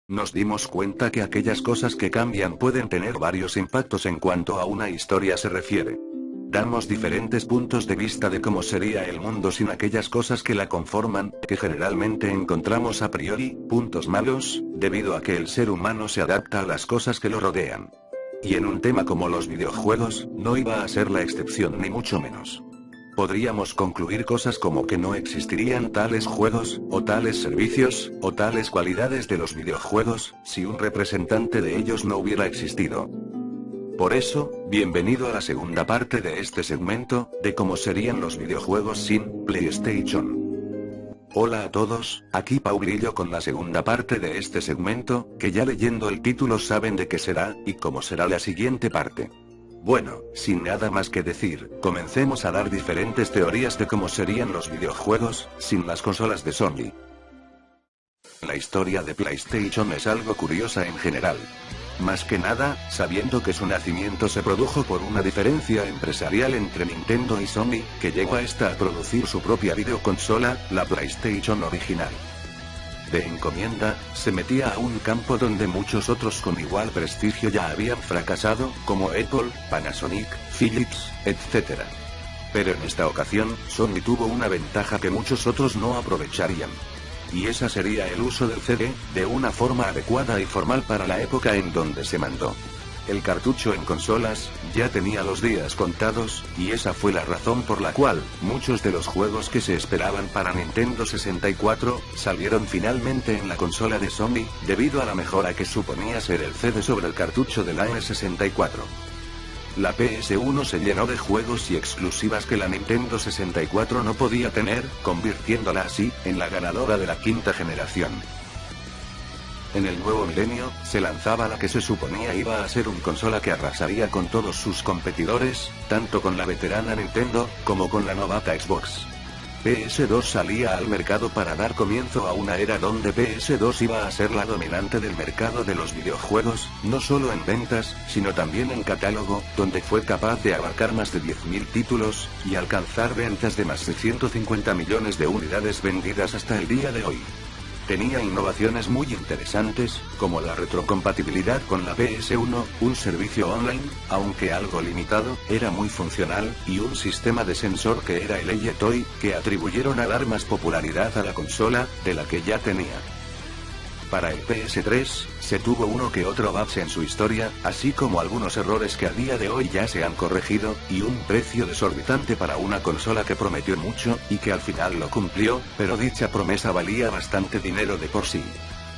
Nos dimos cuenta que aquellas cosas que cambian pueden tener varios impactos en cuanto a una historia se refiere. Damos diferentes puntos de vista de cómo sería el mundo sin aquellas cosas que la conforman, que generalmente encontramos a priori, puntos malos, debido a que el ser humano se adapta a las cosas que lo rodean. Y en un tema como los videojuegos, no iba a ser la excepción ni mucho menos. Podríamos concluir cosas como que no existirían tales juegos, o tales servicios, o tales cualidades de los videojuegos, si un representante de ellos no hubiera existido. Por eso, bienvenido a la segunda parte de este segmento, de cómo serían los videojuegos sin PlayStation. Hola a todos, aquí Pau Grillo con la segunda parte de este segmento, que ya leyendo el título saben de qué será, y cómo será la siguiente parte. Bueno, sin nada más que decir, comencemos a dar diferentes teorías de cómo serían los videojuegos, sin las consolas de Sony. La historia de PlayStation es algo curiosa en general. Más que nada, sabiendo que su nacimiento se produjo por una diferencia empresarial entre Nintendo y Sony, que llevó a esta a producir su propia videoconsola, la PlayStation original. De encomienda, se metía a un campo donde muchos otros con igual prestigio ya habían fracasado, como Apple, Panasonic, Philips, etc. Pero en esta ocasión, Sony tuvo una ventaja que muchos otros no aprovecharían. Y esa sería el uso del CD, de una forma adecuada y formal para la época en donde se mandó. El cartucho en consolas, ya tenía los días contados, y esa fue la razón por la cual, muchos de los juegos que se esperaban para Nintendo 64, salieron finalmente en la consola de Sony, debido a la mejora que suponía ser el CD sobre el cartucho de la N64. La PS1 se llenó de juegos y exclusivas que la Nintendo 64 no podía tener, convirtiéndola así, en la ganadora de la quinta generación. En el nuevo milenio, se lanzaba la que se suponía iba a ser una consola que arrasaría con todos sus competidores, tanto con la veterana Nintendo, como con la novata Xbox. PS2 salía al mercado para dar comienzo a una era donde PS2 iba a ser la dominante del mercado de los videojuegos, no solo en ventas, sino también en catálogo, donde fue capaz de abarcar más de 10.000 títulos, y alcanzar ventas de más de 150 millones de unidades vendidas hasta el día de hoy. Tenía innovaciones muy interesantes, como la retrocompatibilidad con la PS1, un servicio online, aunque algo limitado, era muy funcional, y un sistema de sensor que era el EyeToy, que atribuyeron a dar más popularidad a la consola, de la que ya tenía. Para el PS3, se tuvo uno que otro bug en su historia, así como algunos errores que a día de hoy ya se han corregido, y un precio desorbitante para una consola que prometió mucho, y que al final lo cumplió, pero dicha promesa valía bastante dinero de por sí.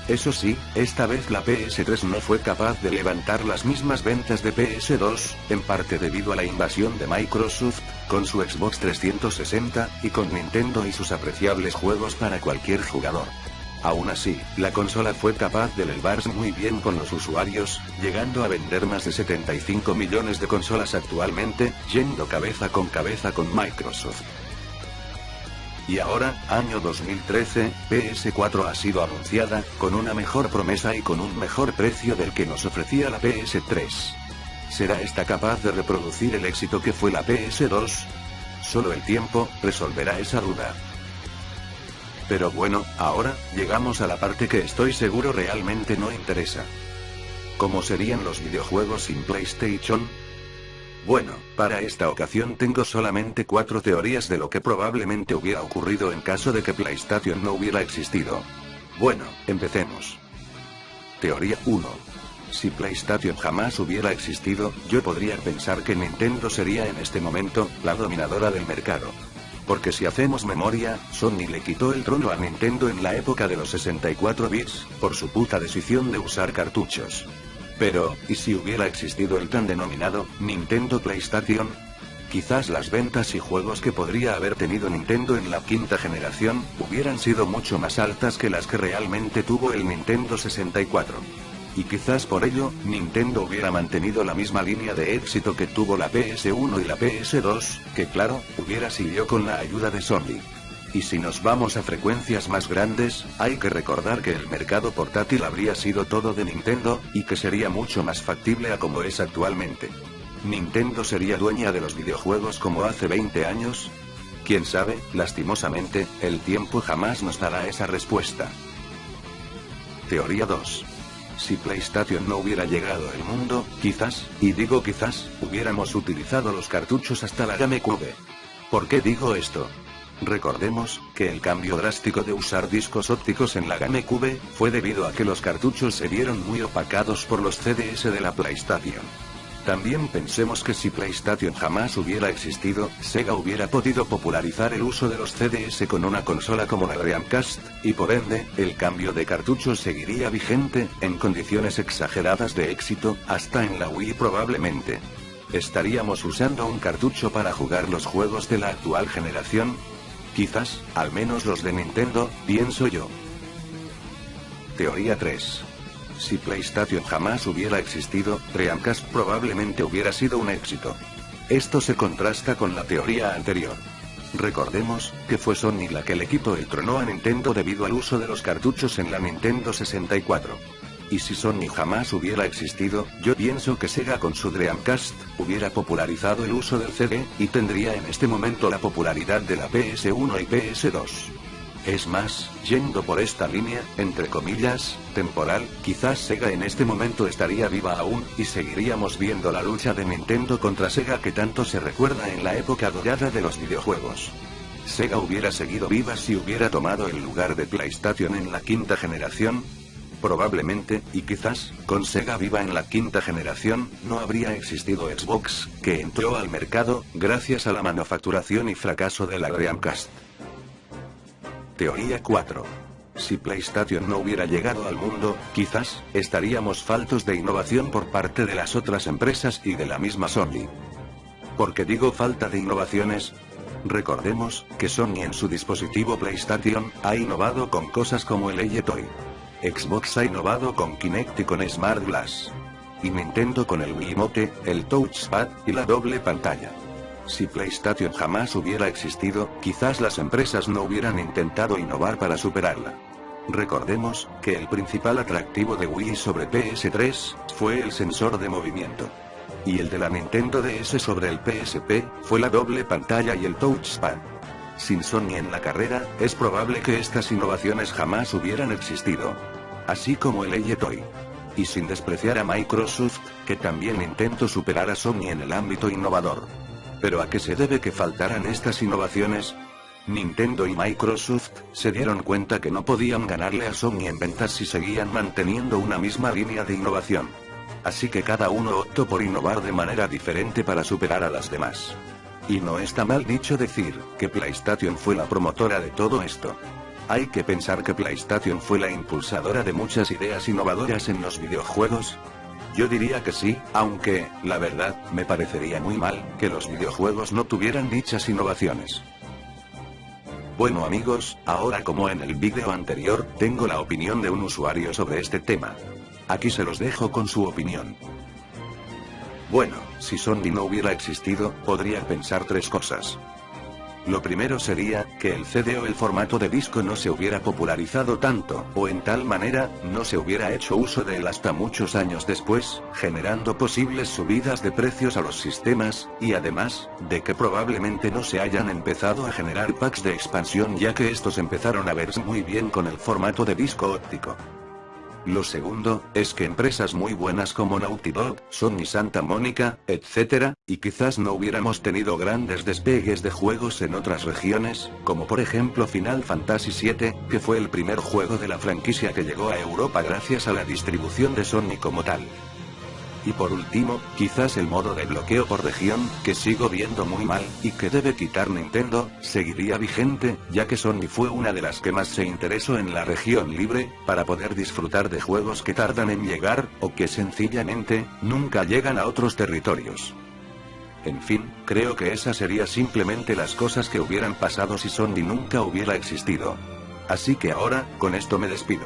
Eso sí, esta vez la PS3 no fue capaz de levantar las mismas ventas de PS2, en parte debido a la invasión de Microsoft, con su Xbox 360, y con Nintendo y sus apreciables juegos para cualquier jugador. Aún así, la consola fue capaz de elevarse muy bien con los usuarios, llegando a vender más de 75 millones de consolas actualmente, yendo cabeza con Microsoft. Y ahora, año 2013, PS4 ha sido anunciada, con una mejor promesa y con un mejor precio del que nos ofrecía la PS3. ¿Será esta capaz de reproducir el éxito que fue la PS2? Solo el tiempo resolverá esa duda. Pero bueno, ahora, llegamos a la parte que estoy seguro realmente no interesa. ¿Cómo serían los videojuegos sin PlayStation? Bueno, para esta ocasión tengo solamente 4 teorías de lo que probablemente hubiera ocurrido en caso de que PlayStation no hubiera existido. Bueno, empecemos. Teoría 1. Si PlayStation jamás hubiera existido, yo podría pensar que Nintendo sería en este momento, la dominadora del mercado. Porque si hacemos memoria, Sony le quitó el trono a Nintendo en la época de los 64 bits, por su puta decisión de usar cartuchos. Pero, ¿y si hubiera existido el tan denominado Nintendo PlayStation? Quizás las ventas y juegos que podría haber tenido Nintendo en la quinta generación, hubieran sido mucho más altas que las que realmente tuvo el Nintendo 64. Y quizás por ello, Nintendo hubiera mantenido la misma línea de éxito que tuvo la PS1 y la PS2, que claro, hubiera seguido con la ayuda de Sony. Y si nos vamos a frecuencias más grandes, hay que recordar que el mercado portátil habría sido todo de Nintendo, y que sería mucho más factible a como es actualmente. ¿Nintendo sería dueña de los videojuegos como hace 20 años? Quién sabe, lastimosamente, el tiempo jamás nos dará esa respuesta. Teoría 2. Si PlayStation no hubiera llegado al mundo, quizás, y digo quizás, hubiéramos utilizado los cartuchos hasta la GameCube. ¿Por qué digo esto? Recordemos, que el cambio drástico de usar discos ópticos en la GameCube, fue debido a que los cartuchos se vieron muy opacados por los CDS de la PlayStation. También pensemos que si PlayStation jamás hubiera existido, Sega hubiera podido popularizar el uso de los CDS con una consola como la Dreamcast, y por ende, el cambio de cartuchos seguiría vigente, en condiciones exageradas de éxito, hasta en la Wii probablemente. ¿Estaríamos usando un cartucho para jugar los juegos de la actual generación? Quizás, al menos los de Nintendo, pienso yo. Teoría 3. Si PlayStation jamás hubiera existido, Dreamcast probablemente hubiera sido un éxito. Esto se contrasta con la teoría anterior. Recordemos, que fue Sony la que le quitó el trono a Nintendo debido al uso de los cartuchos en la Nintendo 64. Y si Sony jamás hubiera existido, yo pienso que Sega con su Dreamcast, hubiera popularizado el uso del CD, y tendría en este momento la popularidad de la PS1 y PS2. Es más, yendo por esta línea, entre comillas, temporal, quizás Sega en este momento estaría viva aún, y seguiríamos viendo la lucha de Nintendo contra Sega que tanto se recuerda en la época dorada de los videojuegos. Sega hubiera seguido viva si hubiera tomado el lugar de PlayStation en la quinta generación. Probablemente, y quizás, con Sega viva en la quinta generación, no habría existido Xbox, que entró al mercado, gracias a la manufacturación y fracaso de la Dreamcast. Teoría 4. Si PlayStation no hubiera llegado al mundo, quizás, estaríamos faltos de innovación por parte de las otras empresas y de la misma Sony. ¿Por qué digo falta de innovaciones? Recordemos, que Sony en su dispositivo PlayStation, ha innovado con cosas como el Toy. Xbox ha innovado con Kinect y con Smart Glass. Y Nintendo con el Wiimote, el Touchpad, y la doble pantalla. Si PlayStation jamás hubiera existido, quizás las empresas no hubieran intentado innovar para superarla. Recordemos, que el principal atractivo de Wii sobre PS3, fue el sensor de movimiento. Y el de la Nintendo DS sobre el PSP, fue la doble pantalla y el Touchpad. Sin Sony en la carrera, es probable que estas innovaciones jamás hubieran existido. Así como el Toy. Y sin despreciar a Microsoft, que también intentó superar a Sony en el ámbito innovador. ¿Pero a qué se debe que faltaran estas innovaciones? Nintendo y Microsoft, se dieron cuenta que no podían ganarle a Sony en ventas si seguían manteniendo una misma línea de innovación. Así que cada uno optó por innovar de manera diferente para superar a las demás. Y no está mal dicho decir, que PlayStation fue la promotora de todo esto. Hay que pensar que PlayStation fue la impulsadora de muchas ideas innovadoras en los videojuegos. Yo diría que sí, aunque, la verdad, me parecería muy mal, que los videojuegos no tuvieran dichas innovaciones. Bueno amigos, ahora como en el vídeo anterior, tengo la opinión de un usuario sobre este tema. Aquí se los dejo con su opinión. Bueno, si Sony no hubiera existido, podría pensar tres cosas. Lo primero sería, que el CD o el formato de disco no se hubiera popularizado tanto, o en tal manera, no se hubiera hecho uso de él hasta muchos años después, generando posibles subidas de precios a los sistemas, y además, de que probablemente no se hayan empezado a generar packs de expansión ya que estos empezaron a verse muy bien con el formato de disco óptico. Lo segundo, es que empresas muy buenas como Naughty Dog, Sony Santa Mónica, etc., y quizás no hubiéramos tenido grandes despegues de juegos en otras regiones, como por ejemplo Final Fantasy VII, que fue el primer juego de la franquicia que llegó a Europa gracias a la distribución de Sony como tal. Y por último, quizás el modo de bloqueo por región, que sigo viendo muy mal, y que debe quitar Nintendo, seguiría vigente, ya que Sony fue una de las que más se interesó en la región libre, para poder disfrutar de juegos que tardan en llegar, o que sencillamente, nunca llegan a otros territorios. En fin, creo que esas serían simplemente las cosas que hubieran pasado si Sony nunca hubiera existido. Así que ahora, con esto me despido.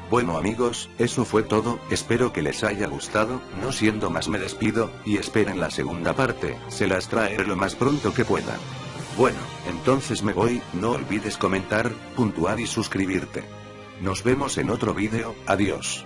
Bueno amigos, eso fue todo, espero que les haya gustado, no siendo más me despido, y esperen la segunda parte, se las traeré lo más pronto que pueda. Bueno, entonces me voy, no olvides comentar, puntuar y suscribirte. Nos vemos en otro vídeo, adiós.